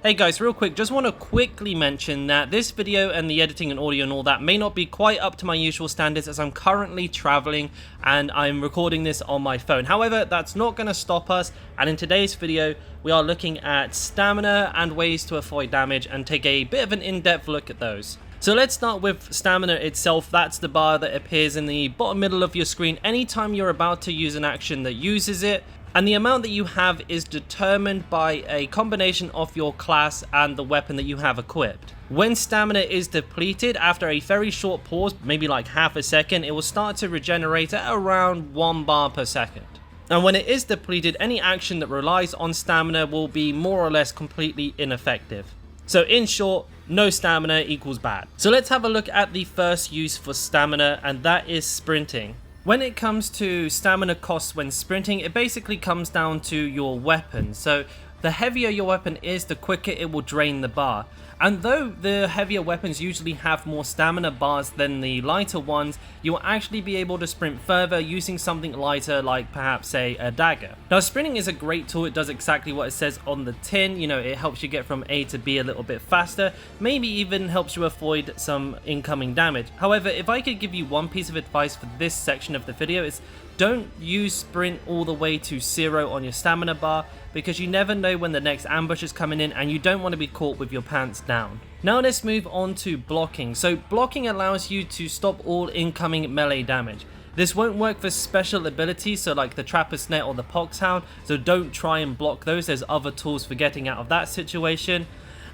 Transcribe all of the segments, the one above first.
Hey guys, real quick, just want to quickly mention that this video and the editing and audio and all that may not be quite up to my usual standards as I'm currently traveling and I'm recording this on my phone. However, that's not going to stop us, and in today's video we are looking at stamina and ways to avoid damage and take a bit of an in-depth look at those. So let's start with stamina itself. That's the bar that appears in the bottom middle of your screen anytime you're about to use an action that uses it. And the amount that you have is determined by a combination of your class and the weapon that you have equipped. When stamina is depleted, after a very short pause, maybe like half a second, it will start to regenerate at around 1 bar per second. And when it is depleted, any action that relies on stamina will be more or less completely ineffective. So in short, no stamina equals bad. So let's have a look at the first use for stamina, and that is sprinting. When it comes to stamina costs when sprinting, it basically comes down to your weapon. So the heavier your weapon is, the quicker it will drain the bar. And though the heavier weapons usually have more stamina bars than the lighter ones, you'll actually be able to sprint further using something lighter like perhaps say a dagger. Now sprinting is a great tool. It does exactly what it says on the tin. You know, it helps you get from A to B a little bit faster, maybe even helps you avoid some incoming damage. However, if I could give you one piece of advice for this section of the video, it's don't use sprint all the way to 0 on your stamina bar, because you never know when the next ambush is coming in and you don't want to be caught with your pants down. Now let's move on to blocking. So blocking allows you to stop all incoming melee damage. This won't work for special abilities, so like the Trapper's Net or the Poxhound, so don't try and block those. There's other tools for getting out of that situation.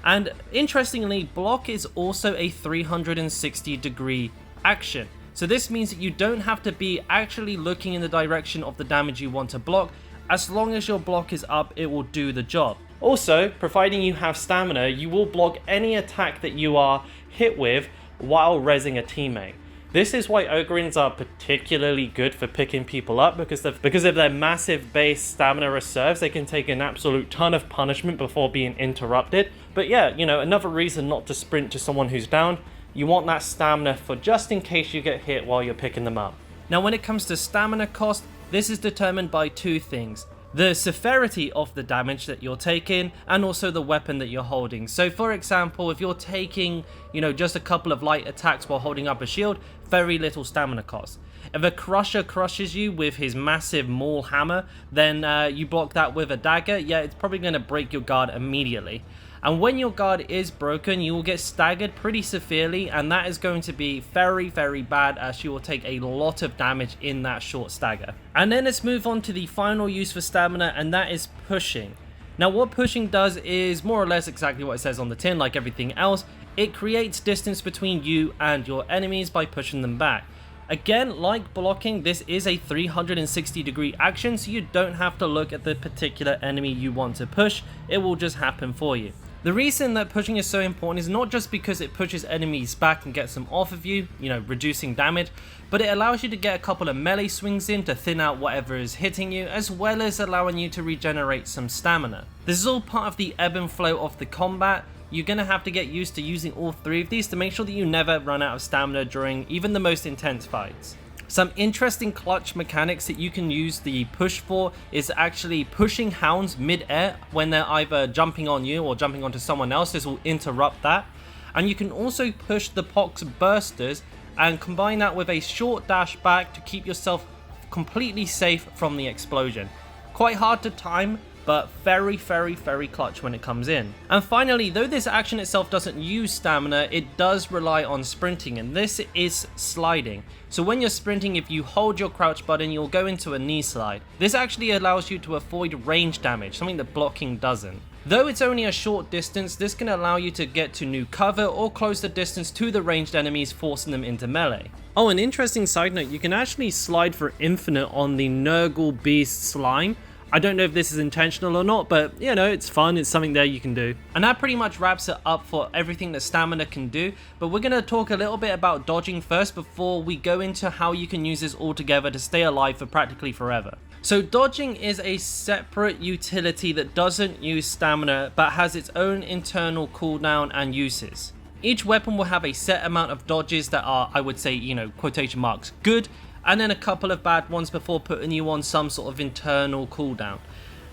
And interestingly, block is also a 360-degree action. So this means that you don't have to be actually looking in the direction of the damage you want to block. As long as your block is up, it will do the job. Also, providing you have stamina, you will block any attack that you are hit with while rezzing a teammate. This is why Ogryns are particularly good for picking people up, because of their massive base stamina reserves. They can take an absolute ton of punishment before being interrupted. But yeah, you know, another reason not to sprint to someone who's down. You want that stamina for just in case you get hit while you're picking them up. Now when it comes to stamina cost, this is determined by two things: the severity of the damage that you're taking and also the weapon that you're holding. So for example, if you're taking, you know, just a couple of light attacks while holding up a shield, very little stamina cost. If a crusher crushes you with his massive maul hammer, then you block that with a dagger, yeah, it's probably going to break your guard immediately. And when your guard is broken, you will get staggered pretty severely, and that is going to be very, very bad, as you will take a lot of damage in that short stagger. And then let's move on to the final use for stamina, and that is pushing. Now what pushing does is more or less exactly what it says on the tin, like everything else. It creates distance between you and your enemies by pushing them back. Again, like blocking, this is a 360-degree action, so you don't have to look at the particular enemy you want to push. It will just happen for you. The reason that pushing is so important is not just because it pushes enemies back and gets them off of you, you know, reducing damage, but it allows you to get a couple of melee swings in to thin out whatever is hitting you, as well as allowing you to regenerate some stamina. This is all part of the ebb and flow of the combat. You're going to have to get used to using all three of these to make sure that you never run out of stamina during even the most intense fights. Some interesting clutch mechanics that you can use the push for is actually pushing hounds mid-air when they're either jumping on you or jumping onto someone else. This will interrupt that. And you can also push the Pox bursters and combine that with a short dash back to keep yourself completely safe from the explosion. Quite hard to time, but very, very, very clutch when it comes in. And finally, though this action itself doesn't use stamina, it does rely on sprinting, and this is sliding. So when you're sprinting, if you hold your crouch button, you'll go into a knee slide. This actually allows you to avoid range damage, something that blocking doesn't. Though it's only a short distance, this can allow you to get to new cover or close the distance to the ranged enemies, forcing them into melee. Oh, an interesting side note, you can actually slide for infinite on the Nurgle Beast Slime. I don't know if this is intentional or not, but you know, it's fun, it's something there you can do. And that pretty much wraps it up for everything that stamina can do, but we're going to talk a little bit about dodging first before we go into how you can use this all together to stay alive for practically forever. So dodging is a separate utility that doesn't use stamina but has its own internal cooldown and uses. Each weapon will have a set amount of dodges that are, I would say, you know, quotation marks, good, and then a couple of bad ones before putting you on some sort of internal cooldown.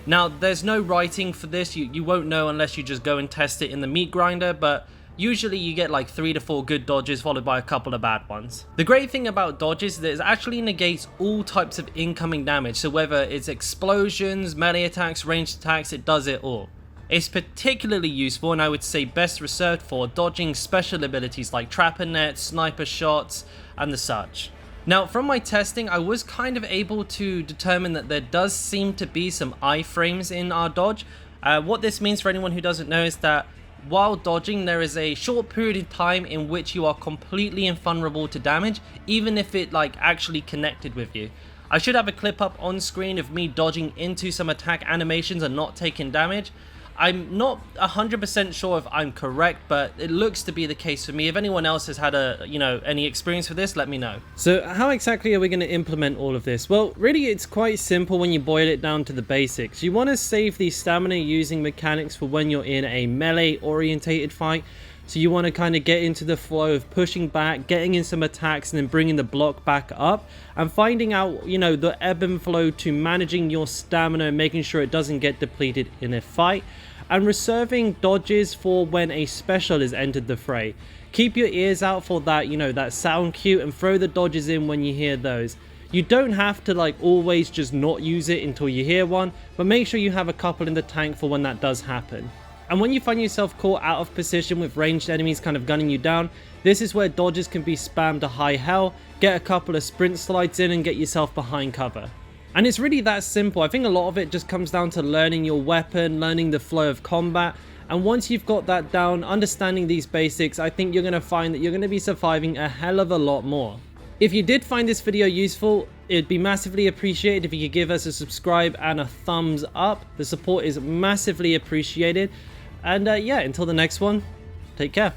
Now, there's no writing for this, you won't know unless you just go and test it in the meat grinder, but usually you get like 3 to 4 good dodges followed by a couple of bad ones. The great thing about dodges is that it actually negates all types of incoming damage, so whether it's explosions, melee attacks, ranged attacks, it does it all. It's particularly useful, and I would say best reserved for dodging special abilities like trapper nets, sniper shots, and the such. Now, from my testing, I was kind of able to determine that there does seem to be some iframes in our dodge. What this means for anyone who doesn't know is that while dodging, there is a short period of time in which you are completely invulnerable to damage, even if it like actually connected with you. I should have a clip up on screen of me dodging into some attack animations and not taking damage. I'm not 100% sure if I'm correct, but it looks to be the case for me. If anyone else has had any experience with this, let me know. So how exactly are we going to implement all of this? Well, really it's quite simple when you boil it down to the basics. You want to save the stamina using mechanics for when you're in a melee orientated fight. So you want to kind of get into the flow of pushing back, getting in some attacks, and then bringing the block back up, and finding out, the ebb and flow to managing your stamina and making sure it doesn't get depleted in a fight, and reserving dodges for when a special is entered the fray. Keep your ears out for that, that sound cue, and throw the dodges in when you hear those. You don't have to like always just not use it until you hear one, but make sure you have a couple in the tank for when that does happen. And when you find yourself caught out of position with ranged enemies kind of gunning you down, this is where dodges can be spammed to high hell, get a couple of sprint slides in and get yourself behind cover. And it's really that simple. I think a lot of it just comes down to learning your weapon, learning the flow of combat, and once you've got that down, understanding these basics, I think you're going to find that you're going to be surviving a hell of a lot more. If you did find this video useful, it'd be massively appreciated if you could give us a subscribe and a thumbs up. The support is massively appreciated. And yeah, until the next one, take care.